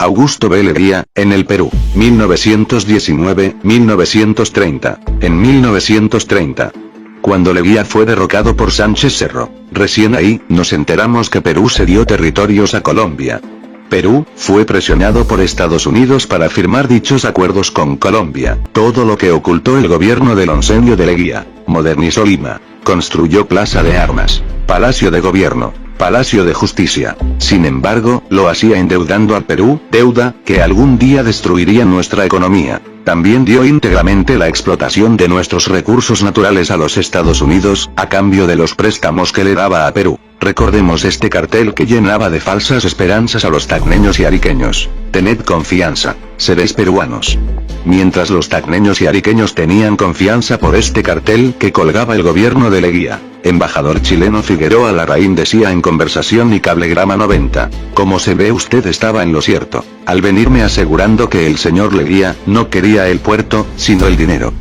Augusto B. Leguía, en el Perú, 1919-1930. En 1930. Cuando Leguía fue derrocado por Sánchez Cerro, recién ahí, nos enteramos que Perú cedió territorios a Colombia. Perú, fue presionado por Estados Unidos para firmar dichos acuerdos con Colombia, todo lo que ocultó el gobierno del oncenio de Leguía. Modernizó Lima, construyó Plaza de Armas, Palacio de Gobierno, Palacio de Justicia. Sin embargo, lo hacía endeudando al Perú, deuda que algún día destruiría nuestra economía. También dio íntegramente la explotación de nuestros recursos naturales a los Estados Unidos, a cambio de los préstamos que le daba a Perú. Recordemos este cartel que llenaba de falsas esperanzas a los tacneños y ariqueños. Tened confianza, seréis peruanos. Mientras los tacneños y ariqueños tenían confianza por este cartel que colgaba el gobierno de Leguía, embajador chileno Figueroa Larraín decía en Conversación y Cablegrama 90, como se ve usted estaba en lo cierto, al venirme asegurando que el señor Leguía no quería el puerto, sino el dinero.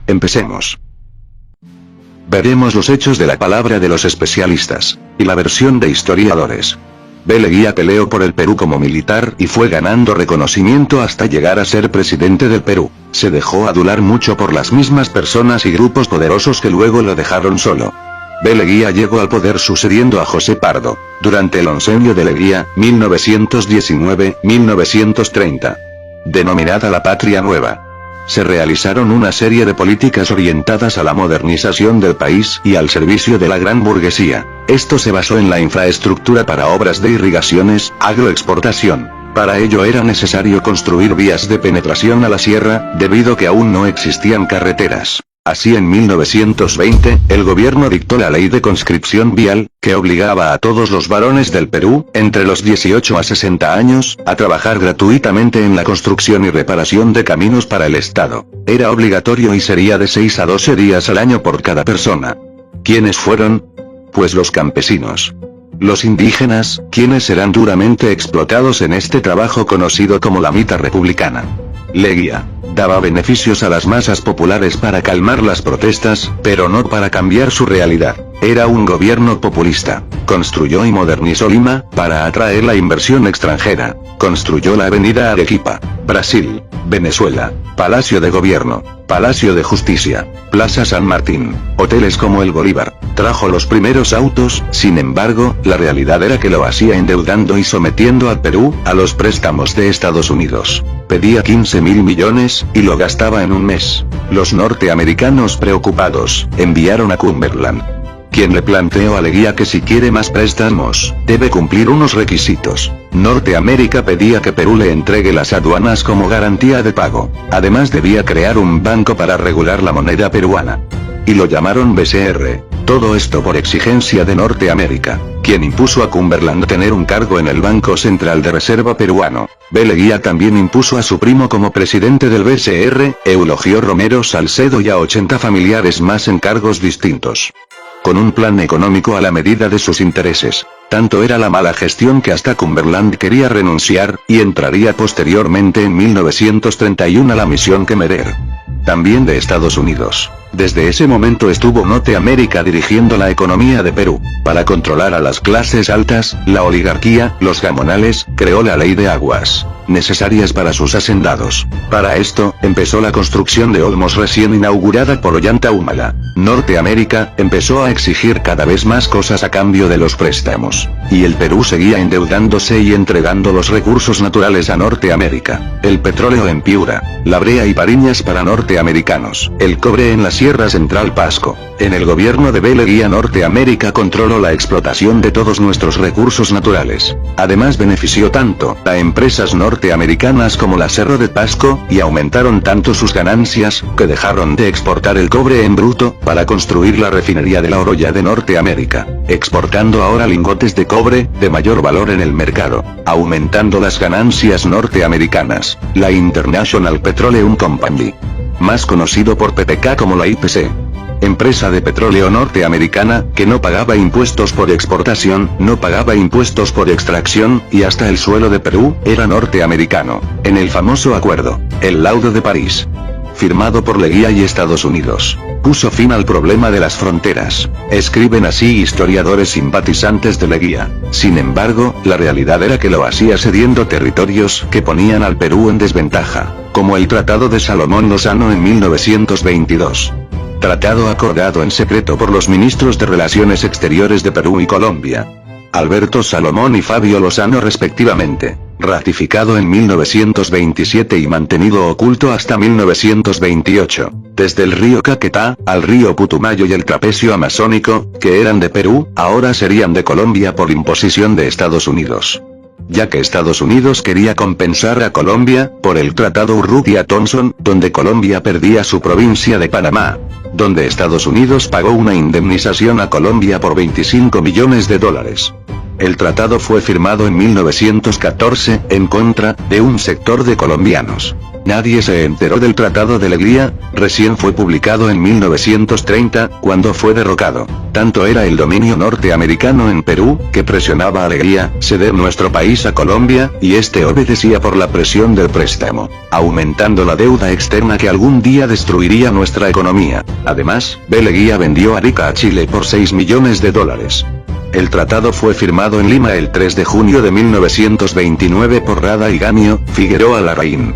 Empecemos. Veremos los hechos de la palabra de los especialistas, y la versión de historiadores. B. Leguía peleó por el Perú como militar y fue ganando reconocimiento hasta llegar a ser presidente del Perú. Se dejó adular mucho por las mismas personas y grupos poderosos que luego lo dejaron solo. B. Leguía llegó al poder sucediendo a José Pardo, durante el oncenio de Leguía, 1919-1930. Denominada la Patria Nueva. Se realizaron una serie de políticas orientadas a la modernización del país y al servicio de la gran burguesía. Esto se basó en la infraestructura para obras de irrigaciones, agroexportación. Para ello era necesario construir vías de penetración a la sierra, debido que aún no existían carreteras. Así en 1920, el gobierno dictó la ley de conscripción vial, que obligaba a todos los varones del Perú, entre los 18 a 60 años, a trabajar gratuitamente en la construcción y reparación de caminos para el Estado. Era obligatorio y sería de 6 a 12 días al año por cada persona. ¿Quiénes fueron? Pues los campesinos. Los indígenas, quienes serán duramente explotados en este trabajo conocido como la Mita Republicana. Leguía daba beneficios a las masas populares para calmar las protestas, pero no para cambiar su realidad. Era un gobierno populista. Construyó y modernizó Lima, para atraer la inversión extranjera. Construyó la avenida Arequipa, Brasil, Venezuela, Palacio de Gobierno, Palacio de Justicia, Plaza San Martín, hoteles como el Bolívar. Trajo los primeros autos, sin embargo, la realidad era que lo hacía endeudando y sometiendo al Perú a los préstamos de Estados Unidos. Pedía 15.000 millones, y lo gastaba en un mes. Los norteamericanos preocupados, enviaron a Cumberland, quien le planteó a Leguía que si quiere más préstamos, debe cumplir unos requisitos. Norteamérica pedía que Perú le entregue las aduanas como garantía de pago. Además debía crear un banco para regular la moneda peruana. Y lo llamaron BCR. Todo esto por exigencia de Norteamérica, quien impuso a Cumberland tener un cargo en el Banco Central de Reserva peruano. B. Leguía también impuso a su primo como presidente del BCR, Eulogio Romero Salcedo, y a 80 familiares más en cargos distintos. Con un plan económico a la medida de sus intereses. Tanto era la mala gestión que hasta Cumberland quería renunciar, y entraría posteriormente en 1931 a la misión Kemmerer. También de Estados Unidos. Desde ese momento estuvo Norteamérica dirigiendo la economía de Perú. Para controlar a las clases altas, la oligarquía, los gamonales, creó la ley de aguas, necesarias para sus hacendados. Para esto, empezó la construcción de Olmos recién inaugurada por Ollanta Humala. Norteamérica empezó a exigir cada vez más cosas a cambio de los préstamos. Y el Perú seguía endeudándose y entregando los recursos naturales a Norteamérica. El petróleo en Piura, la brea y Pariñas para norteamericanos. El cobre en la Sierra Central Pasco. En el gobierno de B. Leguía Norteamérica controló la explotación de todos nuestros recursos naturales. Además benefició tanto a empresas norteamericanas como la Cerro de Pasco, y aumentaron tanto sus ganancias, que dejaron de exportar el cobre en bruto, para construir la refinería de La Oroya de Norteamérica, exportando ahora lingotes de cobre, de mayor valor en el mercado, aumentando las ganancias norteamericanas. La International Petroleum Company, más conocido por PPK como la IPC, empresa de petróleo norteamericana, que no pagaba impuestos por exportación, no pagaba impuestos por extracción, y hasta el suelo de Perú era norteamericano. En el famoso acuerdo, el Laudo de París, firmado por Leguía y Estados Unidos, puso fin al problema de las fronteras. Escriben así historiadores simpatizantes de Leguía. Sin embargo, la realidad era que lo hacía cediendo territorios que ponían al Perú en desventaja, como el Tratado de Salomón Lozano en 1922. Tratado acordado en secreto por los ministros de Relaciones Exteriores de Perú y Colombia, Alberto Salomón y Fabio Lozano respectivamente, ratificado en 1927 y mantenido oculto hasta 1928, desde el río Caquetá, al río Putumayo y el trapecio amazónico, que eran de Perú, ahora serían de Colombia por imposición de Estados Unidos. Ya que Estados Unidos quería compensar a Colombia, por el Tratado Urrutia-Thompson, donde Colombia perdía su provincia de Panamá, donde Estados Unidos pagó una indemnización a Colombia por $25 millones. El tratado fue firmado en 1914, en contra de un sector de colombianos. Nadie se enteró del Tratado de Leguía, recién fue publicado en 1930, cuando fue derrocado. Tanto era el dominio norteamericano en Perú, que presionaba a Leguía ceder nuestro país a Colombia, y este obedecía por la presión del préstamo, aumentando la deuda externa que algún día destruiría nuestra economía. Además, Leguía vendió Arica a Chile por $6 millones. El tratado fue firmado en Lima el 3 de junio de 1929 por Rada y Gamio Figueroa Larraín.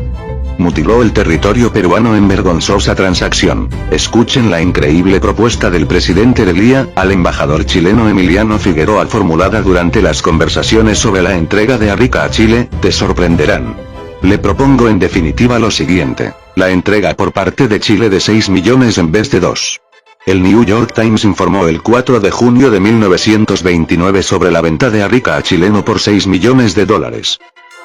Mutiló el territorio peruano en vergonzosa transacción. Escuchen la increíble propuesta del presidente Leguía al embajador chileno Emiliano Figueroa formulada durante las conversaciones sobre la entrega de Arica a Chile, te sorprenderán. Le propongo en definitiva lo siguiente: la entrega por parte de Chile de 6 millones en vez de 2. El New York Times informó el 4 de junio de 1929 sobre la venta de Arica a chileno por $6 millones.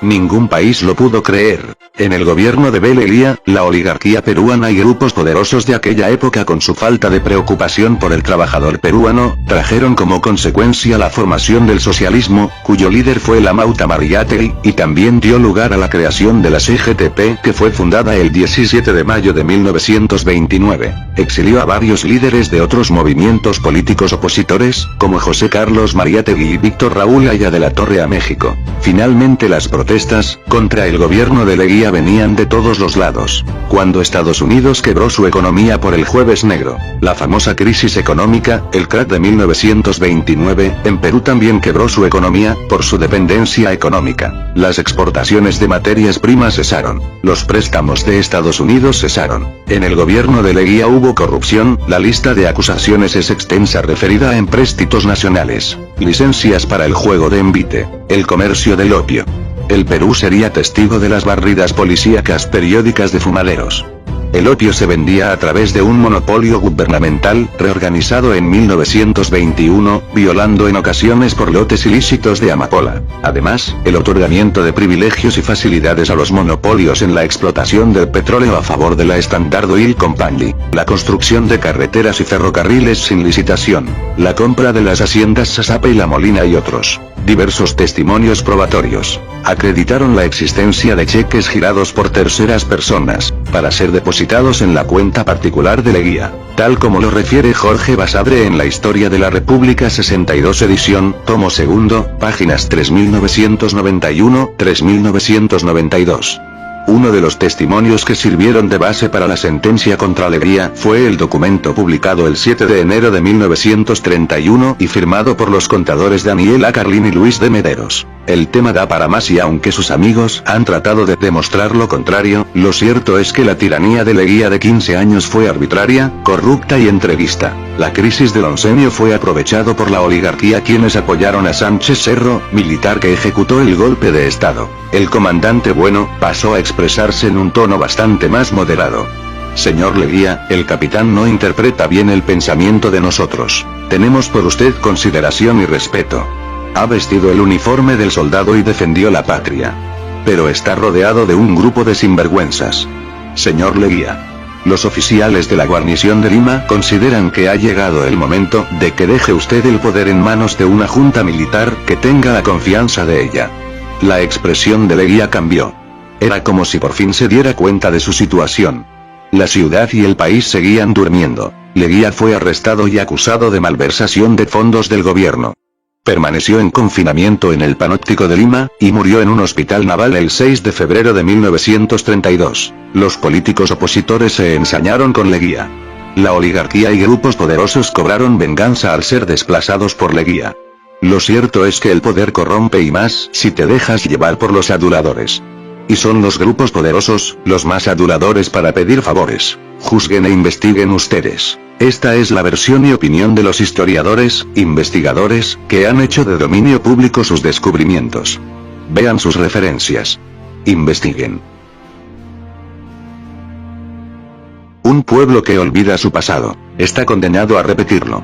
Ningún país lo pudo creer. En el gobierno de Leguía, la oligarquía peruana y grupos poderosos de aquella época con su falta de preocupación por el trabajador peruano, trajeron como consecuencia la formación del socialismo, cuyo líder fue Lamauta Mariátegui, y también dio lugar a la creación de la CGTP, que fue fundada el 17 de mayo de 1929. Exilió a varios líderes de otros movimientos políticos opositores, como José Carlos Mariátegui y Víctor Raúl Haya de la Torre a México. Finalmente las protestas contra el gobierno de Leguía venían de todos los lados. Cuando Estados Unidos quebró su economía por el Jueves Negro, la famosa crisis económica, el crack de 1929, en Perú también quebró su economía, por su dependencia económica. Las exportaciones de materias primas cesaron. Los préstamos de Estados Unidos cesaron. En el gobierno de Leguía hubo corrupción, la lista de acusaciones es extensa referida a empréstitos nacionales, licencias para el juego de envite, el comercio del opio. El Perú sería testigo de las barridas policíacas periódicas de fumaderos. El opio se vendía a través de un monopolio gubernamental, reorganizado en 1921, violando en ocasiones por lotes ilícitos de amapola. Además, el otorgamiento de privilegios y facilidades a los monopolios en la explotación del petróleo a favor de la Standard Oil Company, la construcción de carreteras y ferrocarriles sin licitación, la compra de las haciendas Sasapa y La Molina y otros. Diversos testimonios probatorios acreditaron la existencia de cheques girados por terceras personas, para ser depositados en la cuenta particular de Leguía, tal como lo refiere Jorge Basadre en la Historia de la República 62 edición, tomo segundo, páginas 3991-3992. Uno de los testimonios que sirvieron de base para la sentencia contra Leguía fue el documento publicado el 7 de enero de 1931 y firmado por los contadores Daniel A. Carlín y Luis de Mederos. El tema da para más y aunque sus amigos han tratado de demostrar lo contrario, lo cierto es que la tiranía de Leguía de 15 años fue arbitraria, corrupta y entreguista. La crisis del oncenio fue aprovechado por la oligarquía quienes apoyaron a Sánchez Cerro, militar que ejecutó el golpe de estado. El comandante Bueno pasó a expresarse en un tono bastante más moderado. Señor Leguía, el capitán no interpreta bien el pensamiento de nosotros. Tenemos por usted consideración y respeto. Ha vestido el uniforme del soldado y defendió la patria. Pero está rodeado de un grupo de sinvergüenzas. Señor Leguía, los oficiales de la guarnición de Lima consideran que ha llegado el momento de que deje usted el poder en manos de una junta militar que tenga la confianza de ella. La expresión de Leguía cambió. Era como si por fin se diera cuenta de su situación. La ciudad y el país seguían durmiendo. Leguía fue arrestado y acusado de malversación de fondos del gobierno. Permaneció en confinamiento en el Panóptico de Lima, y murió en un hospital naval el 6 de febrero de 1932. Los políticos opositores se ensañaron con Leguía. La oligarquía y grupos poderosos cobraron venganza al ser desplazados por Leguía. Lo cierto es que el poder corrompe y más si te dejas llevar por los aduladores. Y son los grupos poderosos, los más aduladores para pedir favores. Juzguen e investiguen ustedes. Esta es la versión y opinión de los historiadores, investigadores, que han hecho de dominio público sus descubrimientos. Vean sus referencias. Investiguen. Un pueblo que olvida su pasado, está condenado a repetirlo.